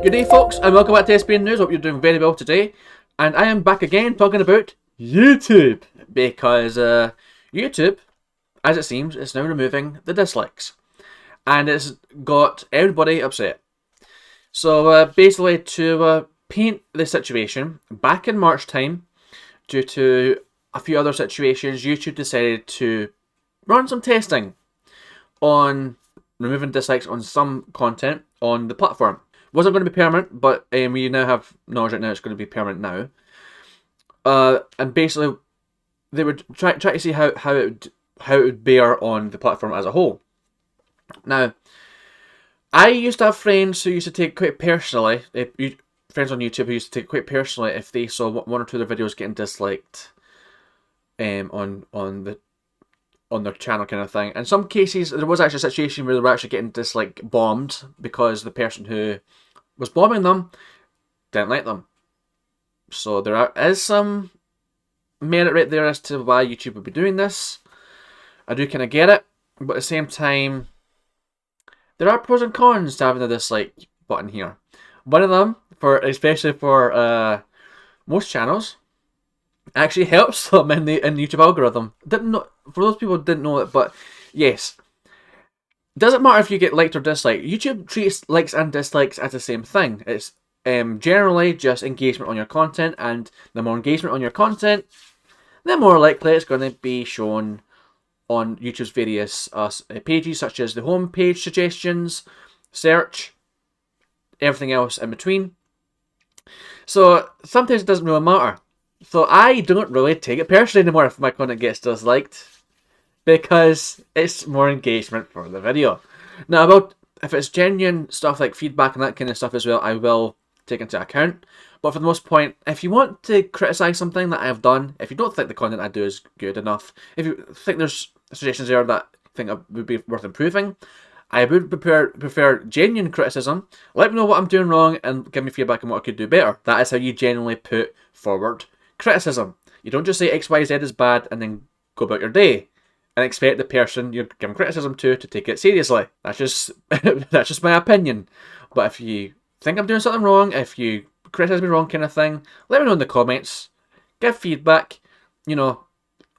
Good day, folks, and welcome back to SBN News. Hope you're doing very well today. And I am back again talking about YouTube, because YouTube, as it seems, is now removing the dislikes, and it's got everybody upset. So basically, to paint the situation, back in March time, due to a few other situations, YouTube decided to run some testing on removing dislikes on some content on the platform. Wasn't going to be permanent, but we now have knowledge right now it's going to be permanent now. And basically, they would try to see how it would bear on the platform as a whole. Now, I used to have friends who used to take quite personally, friends on YouTube who used to take quite personally if they saw one or two of their videos getting disliked on their channel, kind of thing. In some cases, there was actually a situation where they were actually getting bombed because the person who was bombing them didn't like them. So there is some merit right there as to why YouTube would be doing this. I do kind of get it, but at the same time, there are pros and cons to having the dislike button here. One of them, especially for most channels, actually helps them in the YouTube algorithm. For those people who didn't know it, but yes. Doesn't matter if you get liked or disliked. YouTube treats likes and dislikes as the same thing. It's generally just engagement on your content, and the more engagement on your content, the more likely it's going to be shown on YouTube's various pages, such as the home page, suggestions, search, everything else in between. So sometimes it doesn't really matter. So I don't really take it personally anymore if my content gets disliked, because it's more engagement for the video. Now, if it's genuine stuff like feedback and that kind of stuff as well, I will take into account. But for the most part, if you want to criticise something that I've done, if you don't think the content I do is good enough, if you think there's suggestions there that I think would be worth improving, I would prefer genuine criticism. Let me know what I'm doing wrong and give me feedback on what I could do better. That is how you genuinely put forward criticism. You don't just say XYZ is bad and then go about your day and expect the person you're giving criticism to take it seriously. That's just that's just my opinion. But if you think I'm doing something wrong, if you criticize me wrong, kind of thing, let me know in the comments. Give feedback. You know,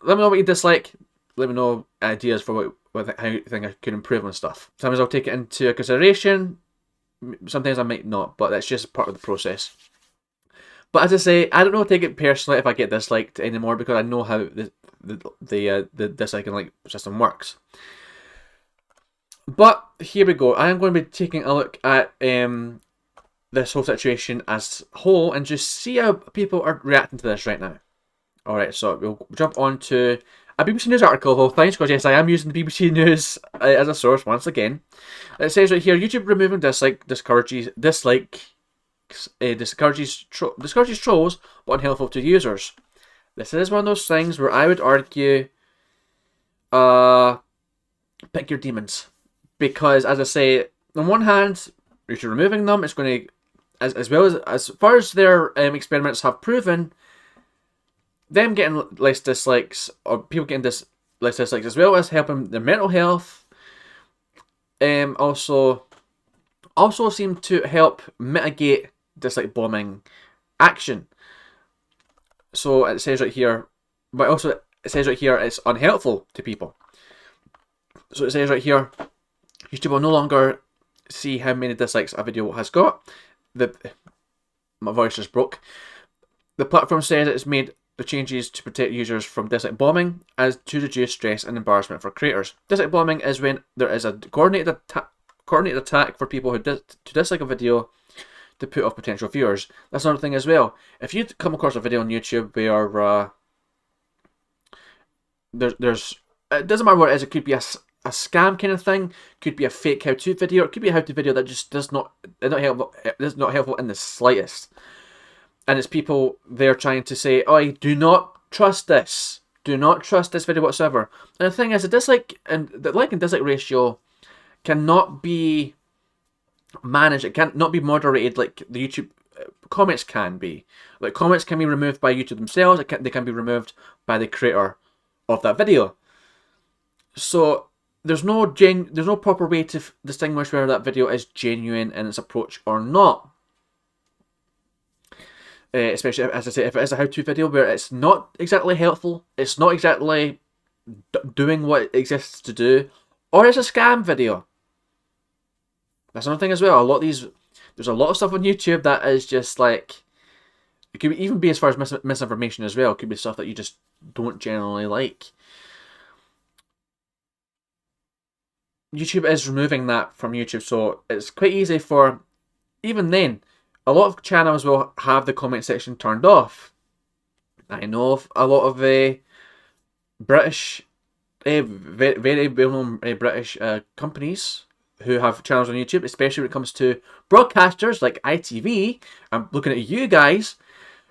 let me know what you dislike. Let me know ideas for how you think I could improve on stuff. Sometimes I'll take it into consideration. Sometimes I might not, but that's just part of the process. But as I say, I don't take it personally if I get disliked anymore, because I know how the dislike and like system works. But here we go. I am going to be taking a look at this whole situation as a whole and just see how people are reacting to this right now. Alright, so we'll jump on to a BBC News article of all things, because yes, I am using the BBC News as a source once again. It says right here, YouTube removing discourages trolls, but unhelpful to users. This is one of those things where I would argue, pick your demons. Because, as I say, on one hand, if you're removing them, it's going to, as far as their experiments have proven, them getting less dislikes, or people getting less dislikes, as well as helping their mental health, also seem to help mitigate dislike bombing action. So it says right here, but also it says right here it's unhelpful to people. So it says right here, YouTube will no longer see how many dislikes a video has got. My voice just broke. The platform says it's made the changes to protect users from dislike bombing as to reduce stress and embarrassment for creators. Dislike bombing is when there is a coordinated attack for people to dislike a video to put off potential viewers. That's another thing as well. If you come across a video on YouTube where there's it doesn't matter what it is. It could be a scam kind of thing. Could be a fake how-to video. It could be a how-to video that just is not helpful in the slightest. And it's people there trying to say, "Oh, do not trust this. Do not trust this video whatsoever." And the thing is, the like and dislike ratio cannot be managed. It cannot be moderated like the YouTube comments can be. Like, comments can be removed by YouTube themselves. They can be removed by the creator of that video. So there's no proper way to distinguish whether that video is genuine in its approach or not. especially, as I say, if it is a how-to video where it's not exactly helpful, it's not exactly doing what it exists to do, or it's a scam video. That's another thing as well. There's a lot of stuff on YouTube that is just like, it could even be as far as misinformation as well. It could be stuff that you just don't generally like. YouTube is removing that from YouTube, so it's quite easy for, even then, a lot of channels will have the comment section turned off. I know of a lot of British, very well-known British companies who have channels on YouTube, especially when it comes to broadcasters like ITV. I'm looking at you guys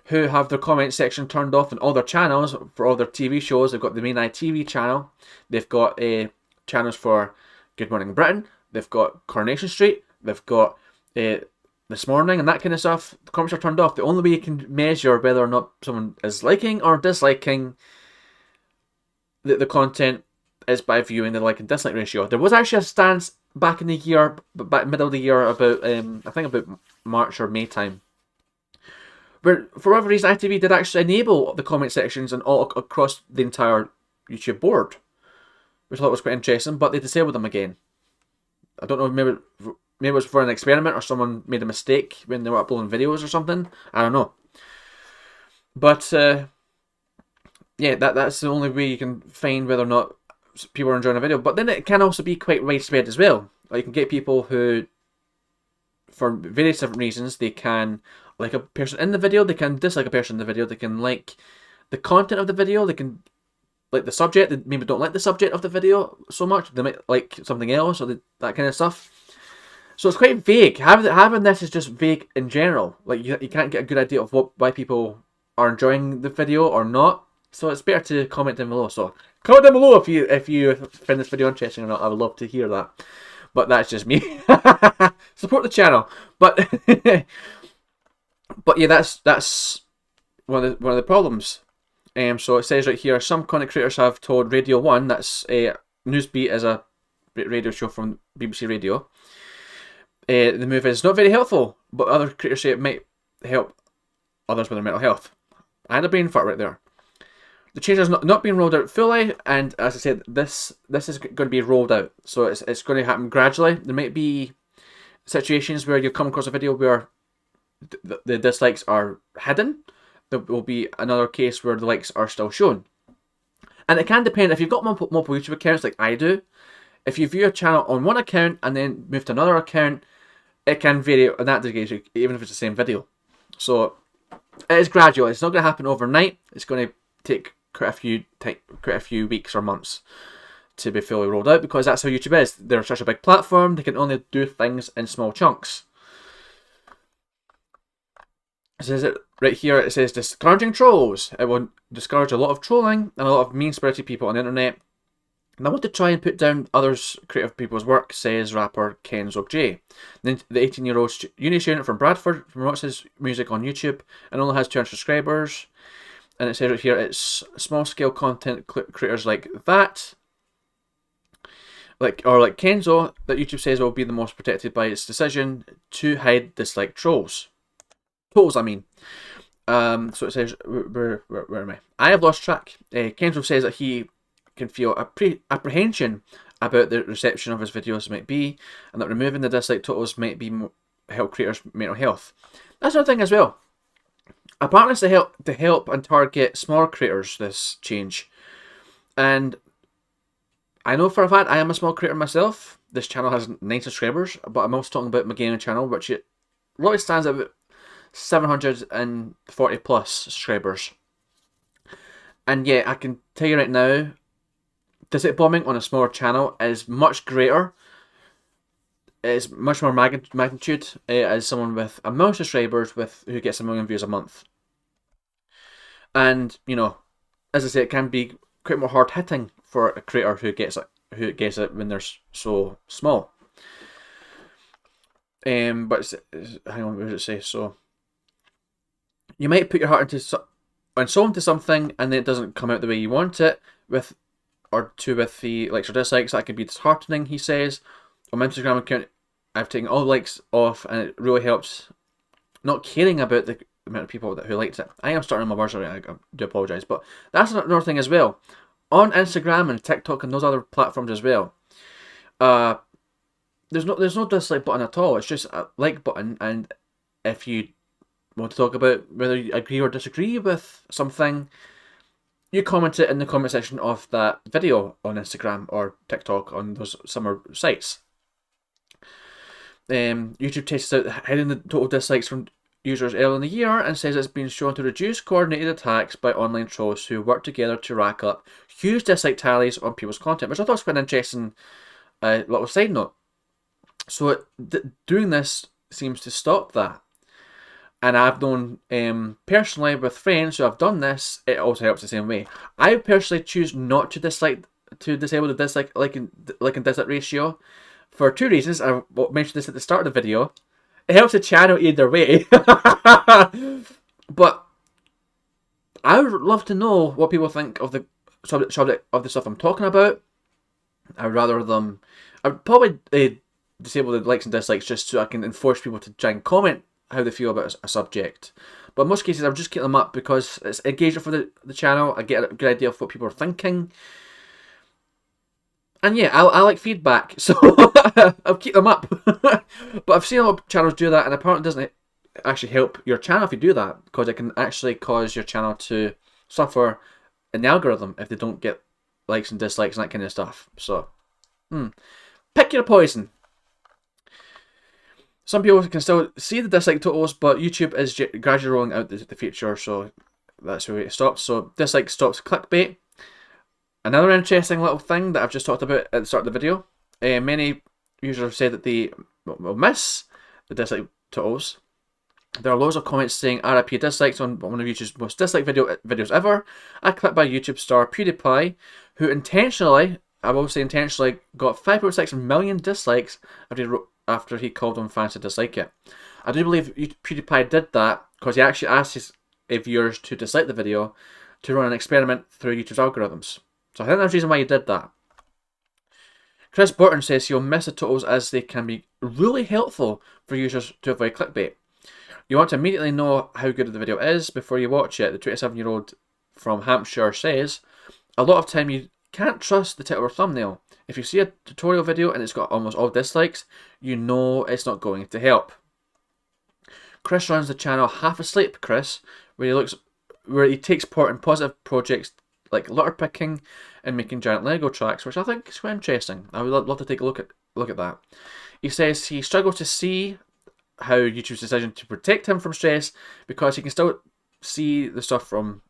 who have their comment section turned off in all their channels for all their TV shows. They've got the main ITV channel. They've got channels for Good Morning Britain. They've got Coronation Street. They've got This Morning and that kind of stuff. The comments are turned off. The only way you can measure whether or not someone is liking or disliking the content is by viewing the like and dislike ratio. There was actually a stance back in the year, back middle of the year, about I think about March or May time, where for whatever reason ITV did actually enable the comment sections and all across the entire YouTube board, which I thought was quite interesting. But they disabled them again. I don't know, maybe it was for an experiment or someone made a mistake when they were uploading videos or something. I don't know. But yeah, that's the only way you can find whether or not people are enjoying a video. But then it can also be quite widespread as well. Like, you can get people who, for various different reasons, they can like a person in the video, they can dislike a person in the video, they can like the content of the video, they can like the subject, they maybe don't like the subject of the video so much, they might like something else, or that kind of stuff. So it's quite vague. Having this is just vague in general. Like, you can't get a good idea of why people are enjoying the video or not. So it's better to comment down below. So comment down below if you find this video interesting or not. I would love to hear that. But that's just me. Support the channel. But but yeah, that's one of the problems. So it says right here, some content creators have told Radio 1, that's a Newsbeat, is a radio show from BBC Radio. The move is not very helpful, but other creators say it might help others with their mental health. I had a brain fart right there. The change has not been rolled out fully, and as I said, this is going to be rolled out. So it's going to happen gradually. There might be situations where you come across a video where the dislikes are hidden. There will be another case where the likes are still shown. And it can depend, if you've got multiple YouTube accounts like I do, if you view a channel on one account and then move to another account, it can vary in that degree, even if it's the same video. So it is gradual. It's not going to happen overnight. It's going to take quite a few weeks or months to be fully rolled out, because that's how YouTube is. They're such a big platform, they can only do things in small chunks. It says it right here, it says discouraging trolls. It will discourage a lot of trolling and a lot of mean-spirited people on the internet. And I want to try and put down others' creative people's work, says rapper Kenzo J. The 18-year-old uni student from Bradford promotes his music on YouTube and only has 200 subscribers. And it says right here, it's small-scale content creators like that, like Kenzo, that YouTube says will be the most protected by its decision to hide dislike trolls. I mean. So it says, where am I? I have lost track. Kenzo says that he can feel apprehension about the reception of his videos might be, and that removing the dislike totals might be help creators' mental health. That's another thing as well. Apparently it's to help and target smaller creators, this change. And I know for a fact I am a small creator myself. This channel has 9 subscribers, but I'm also talking about my gaming channel, which it really stands at about 740 plus subscribers. And yeah, I can tell you right now, dislike bombing on a smaller channel is much greater. It's much more magnitude as someone with a million subscribers who gets 1 million views a month. And you know, as I say, it can be quite more hard hitting for a creator who gets it when they're so small. But hang on, what does it say? So you might put your heart and soul into something, and then it doesn't come out the way you want it with the likes or dislikes. That can be disheartening, he says. On my Instagram account, I've taken all the likes off, and it really helps not caring about amount of people who liked it. I am starting my words already, I do apologise. But that's another thing as well. On Instagram and TikTok and those other platforms as well, there's no dislike button at all. It's just a like button, and if you want to talk about whether you agree or disagree with something, you comment it in the comment section of that video on Instagram or TikTok on those summer sites. YouTube tests out hiding the total dislikes from users early in the year and says it's been shown to reduce coordinated attacks by online trolls who work together to rack up huge dislike tallies on people's content, which I thought was quite an interesting little side note. So doing this seems to stop that. And I've known personally with friends who have done this, it also helps the same way. I personally choose not to disable the dislike like and dislike ratio for two reasons. I mentioned this at the start of the video. It helps the channel either way. But I would love to know what people think of the subject of the stuff I'm talking about. I would probably disable the likes and dislikes just so I can enforce people to try and comment how they feel about a subject. But in most cases, I'll just keep them up because it's engagement for the channel. I get a good idea of what people are thinking. And yeah, I like feedback, so I'll keep them up. But I've seen a lot of channels do that, and apparently it doesn't actually help your channel if you do that, because it can actually cause your channel to suffer in the algorithm if they don't get likes and dislikes and that kind of stuff. So, pick your poison. Some people can still see the dislike totals, but YouTube is gradually rolling out the feature, so that's where it stops. So dislike stops clickbait. Another interesting little thing that I've just talked about at the start of the video. Many users have said that they will miss the dislike totals. There are loads of comments saying RIP dislikes on one of YouTube's most disliked videos ever. A clip by YouTube star PewDiePie, who intentionally, I will say intentionally, got 5.6 million dislikes after he called on fans to dislike it. I do believe PewDiePie did that because he actually asked his viewers to dislike the video to run an experiment through YouTube's algorithms. So I think that's the reason why he did that. Chris Burton says he'll miss the totals as they can be really helpful for users to avoid clickbait. You want to immediately know how good the video is before you watch it. The 27-year-old from Hampshire says, a lot of time you can't trust the title or thumbnail. If you see a tutorial video and it's got almost all dislikes, you know it's not going to help. Chris runs the channel Half Asleep Chris, where he takes part in positive projects like litter picking and making giant Lego tracks, which I think is quite interesting. I would love to take a look at that. He says he struggles to see how YouTube's decision to protect him from stress because he can still see the stuff from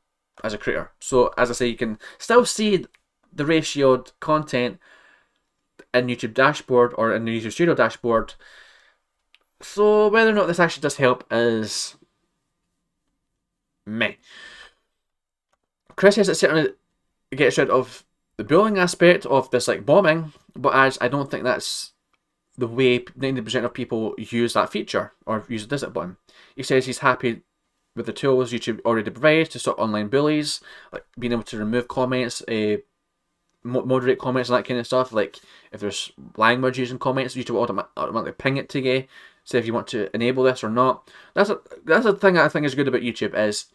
as a creator. So as I say, you can still see the ratioed content in YouTube dashboard or in the YouTube Studio dashboard. So whether or not this actually does help is meh. Chris says it certainly gets rid of the bullying aspect of this like bombing, but as I don't think that's the way 90% of people use that feature or use the dislike button. He says he's happy with the tools YouTube already provides to stop online bullies, like being able to remove comments, moderate comments and that kind of stuff. Like if there's language using comments, YouTube will automatically ping it to you, say if you want to enable this or not. That's a thing that I think is good about YouTube, is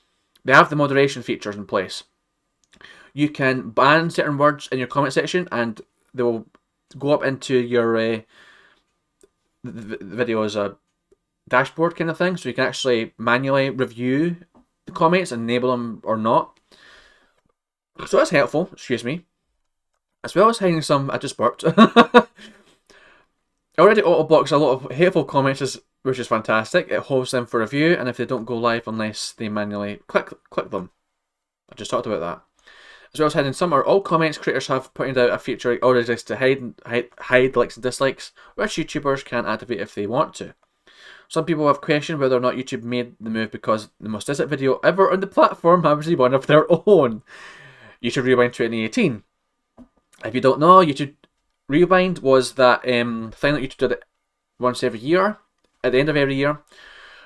they have the moderation features in place. You can ban certain words in your comment section and they will go up into your the video as a dashboard kind of thing, so you can actually manually review the comments and enable them or not. So that's helpful, excuse me. As well as hiding some, I just burped. Already auto-blocks a lot of hateful comments, which is fantastic. It holds them for review, and if they don't go live unless they manually click them. I just talked about that. As well as hiding some or all comments, creators have pointed out a feature already exists to hide likes and dislikes, which YouTubers can activate if they want to. Some people have questioned whether or not YouTube made the move because the most disliked video ever on the platform happens to be one of their own. YouTube Rewind 2018. If you don't know, YouTube Rewind was that thing that YouTube did it once every year, at the end of every year,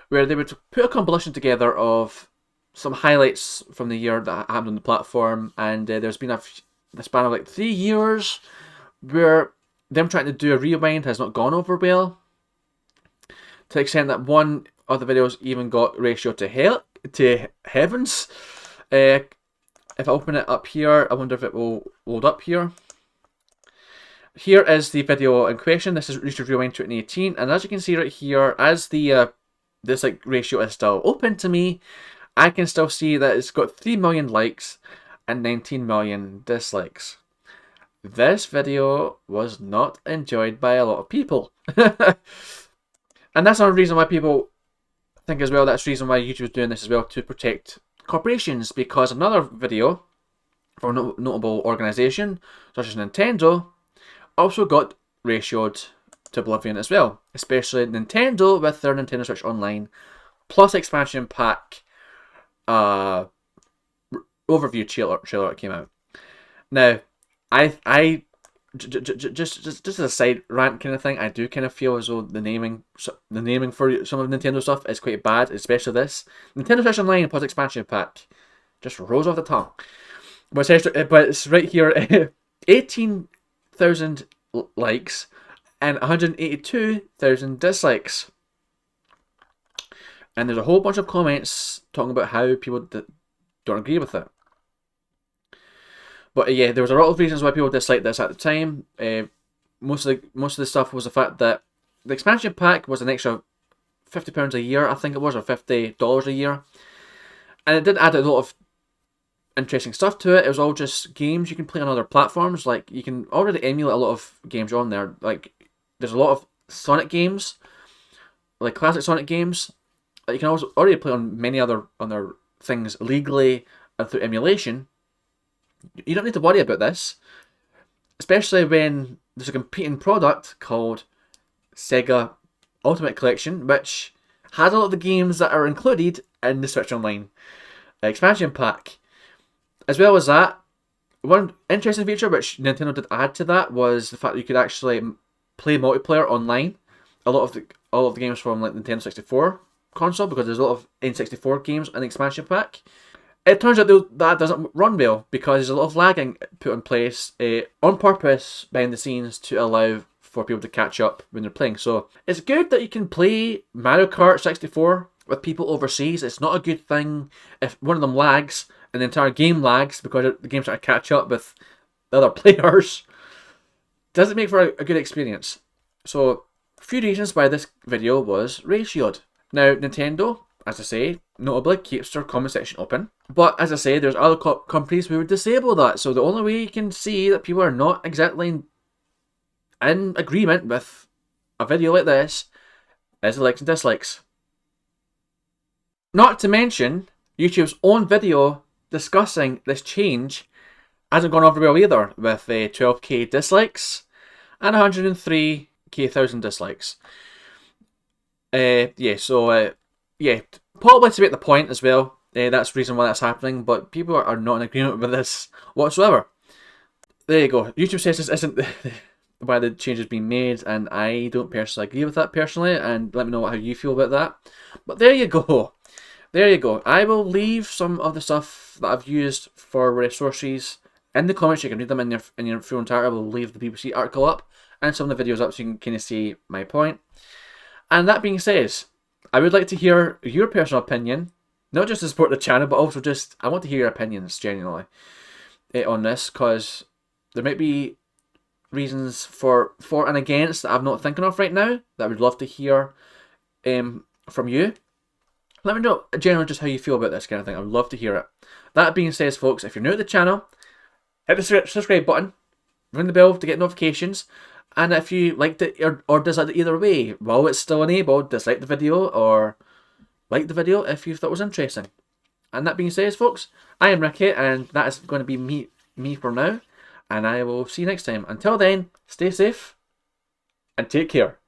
where they would put a compilation together of some highlights from the year that happened on the platform, and there's been a span of like 3 years where them trying to do a rewind has not gone over well, to the extent that one of the videos even got ratio to hell, to heavens. If I open it up here, I wonder if it will load up here. Here is the video in question. This is YouTube Rewind 2018, and as you can see right here, as the this like ratio is still open to me, I can still see that it's got 3 million likes and 19 million dislikes. This video was not enjoyed by a lot of people. And that's another reason why people think as well, that's the reason why YouTube is doing this as well, to protect corporations, because another video from a notable organisation, such as Nintendo, also got ratioed to oblivion as well. Especially Nintendo with their Nintendo Switch Online plus expansion pack overview trailer that came out. Now, just as a side rant kind of thing, I do kind of feel as though the naming for some of Nintendo stuff is quite bad, especially this Nintendo Switch Online plus expansion pack. Just rolls off the tongue. But it's right here, 18,000 likes and 182,000 dislikes. And there's a whole bunch of comments talking about how people don't agree with it. But yeah, there was a lot of reasons why people disliked this at the time. Most of the stuff was the fact that the expansion pack was an extra £50 a year, I think it was, or $50 a year. And it did add a lot of interesting stuff to it. It was all just games you can play on other platforms. Like, you can already emulate a lot of games on there. Like, there's a lot of Sonic games, like classic Sonic games, that you can also already play on many other things legally and through emulation. You don't need to worry about this, especially when there's a competing product called Sega Ultimate Collection, which has a lot of the games that are included in the Switch Online expansion pack. As well as that, one interesting feature which Nintendo did add to that was the fact that you could actually play multiplayer online. A lot of the games from like Nintendo 64 console, because there's a lot of N64 games in the expansion pack. It turns out that doesn't run well, because there's a lot of lagging put in place on purpose behind the scenes to allow for people to catch up when they're playing. So it's good that you can play Mario Kart 64 with people overseas. It's not a good thing if one of them lags and the entire game lags because the game's trying to catch up with the other players. Doesn't make for a good experience. So a few reasons why this video was ratioed. Now, Nintendo, as I say, notably keeps their comment section open. But as I say, there's other companies who would disable that. So the only way you can see that people are not exactly in agreement with a video like this is the likes and dislikes. Not to mention, YouTube's own video discussing this change hasn't gone over well either, with 12k dislikes and 103,000 dislikes. Yeah, probably to make the point as well. That's the reason why that's happening, but people are not in agreement with this whatsoever. There you go. YouTube says this isn't why the change has been made, and I don't personally agree with that personally, and let me know how you feel about that. But there you go. There you go. I will leave some of the stuff that I've used for resources in the comments. You can read them in your full entirety. I will leave the BBC article up and some of the videos up so you can kind of see my point. And that being said, I would like to hear your personal opinion, not just to support the channel, but also just, I want to hear your opinions genuinely on this, because there might be reasons for and against that I'm not thinking of right now that I would love to hear from you. Let me know generally just how you feel about this kind of thing. I would love to hear it. That being said, folks, if you're new to the channel, hit the subscribe button, ring the bell to get notifications, and if you liked it or disliked it either way, while it's still enabled, dislike the video or like the video if you thought it was interesting. And that being said, folks, I am Ricky, and that is going to be me for now, and I will see you next time. Until then, stay safe and take care.